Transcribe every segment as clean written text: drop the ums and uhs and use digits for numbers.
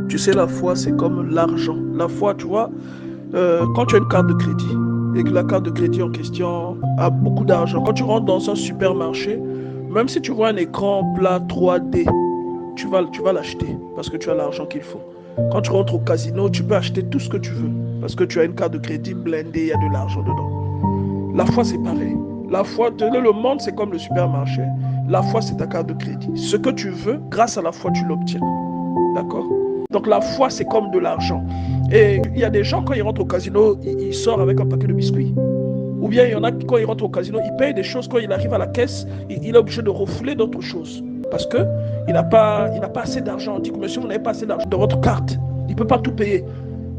Tu sais, la foi, c'est comme l'argent. La foi, tu vois, quand tu as une carte de crédit et que la carte de crédit en question a beaucoup d'argent, quand tu rentres dans un supermarché, même si tu vois un écran plat 3D, tu vas l'acheter parce que tu as l'argent qu'il faut. Quand tu rentres au casino, tu peux acheter tout ce que tu veux parce que tu as une carte de crédit blindée, il y a de l'argent dedans. La foi, c'est pareil. La foi, le monde, c'est comme le supermarché. La foi, c'est ta carte de crédit. Ce que tu veux, grâce à la foi, tu l'obtiens. D'accord? Donc la foi, c'est comme de l'argent. Et il y a des gens, quand ils rentrent au casino, ils sortent avec un paquet de biscuits. Ou bien il y en a qui, quand ils rentrent au casino, ils payent des choses. Quand il arrive à la caisse, il est obligé de refouler d'autres choses. Parce qu'il n'a pas assez d'argent. On dit que monsieur, vous n'avez pas assez d'argent dans votre carte. Il ne peut pas tout payer.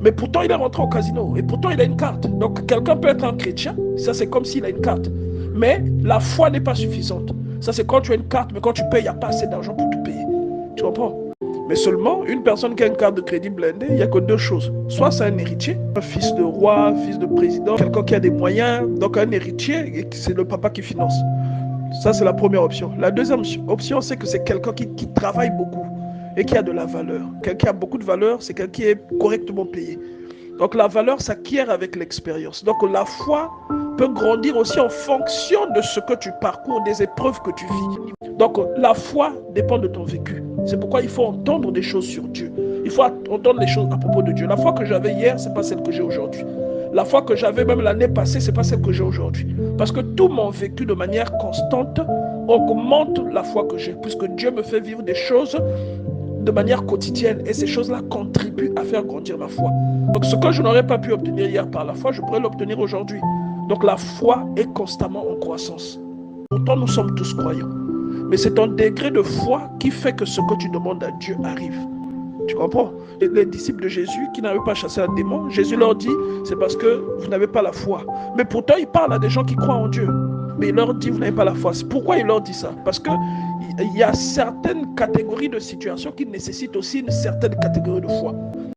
Mais pourtant, il est rentré au casino. Et pourtant, il a une carte. Donc, quelqu'un peut être un chrétien. Ça, c'est comme s'il a une carte. Mais la foi n'est pas suffisante. Ça, c'est quand tu as une carte, mais quand tu payes, il n'y a pas assez d'argent pour tout payer. Tu comprends? Mais seulement, une personne qui a une carte de crédit blindée, il n'y a que deux choses. Soit c'est un héritier, un fils de roi, fils de président, quelqu'un qui a des moyens, donc un héritier, et c'est le papa qui finance. Ça, c'est la première option. La deuxième option, c'est que c'est quelqu'un qui travaille beaucoup et qui a de la valeur. Quelqu'un qui a beaucoup de valeur, c'est quelqu'un qui est correctement payé. Donc la valeur s'acquiert avec l'expérience. Donc la foi peut grandir aussi en fonction de ce que tu parcours, des épreuves que tu vis. Donc la foi dépend de ton vécu. C'est pourquoi il faut entendre des choses sur Dieu. Il faut entendre les choses à propos de Dieu. La foi que j'avais hier, ce n'est pas celle que j'ai aujourd'hui. La foi que j'avais même l'année passée, ce n'est pas celle que j'ai aujourd'hui. Parce que tout mon vécu de manière constante augmente la foi que j'ai, puisque Dieu me fait vivre des choses de manière quotidienne et ces choses-là contribuent à faire grandir ma foi. Donc ce que je n'aurais pas pu obtenir hier par la foi, je pourrais l'obtenir aujourd'hui. Donc la foi est constamment en croissance. Pourtant, nous sommes tous croyants. Mais c'est ton degré de foi qui fait que ce que tu demandes à Dieu arrive. Tu comprends? Les disciples de Jésus qui n'avaient pas chassé un démon, Jésus leur dit, c'est parce que vous n'avez pas la foi. Mais pourtant, il parle à des gens qui croient en Dieu. Mais il leur dit, vous n'avez pas la foi. Pourquoi il leur dit ça? Parce qu'il y a certaines catégories de situations qui nécessitent aussi une certaine catégorie de foi.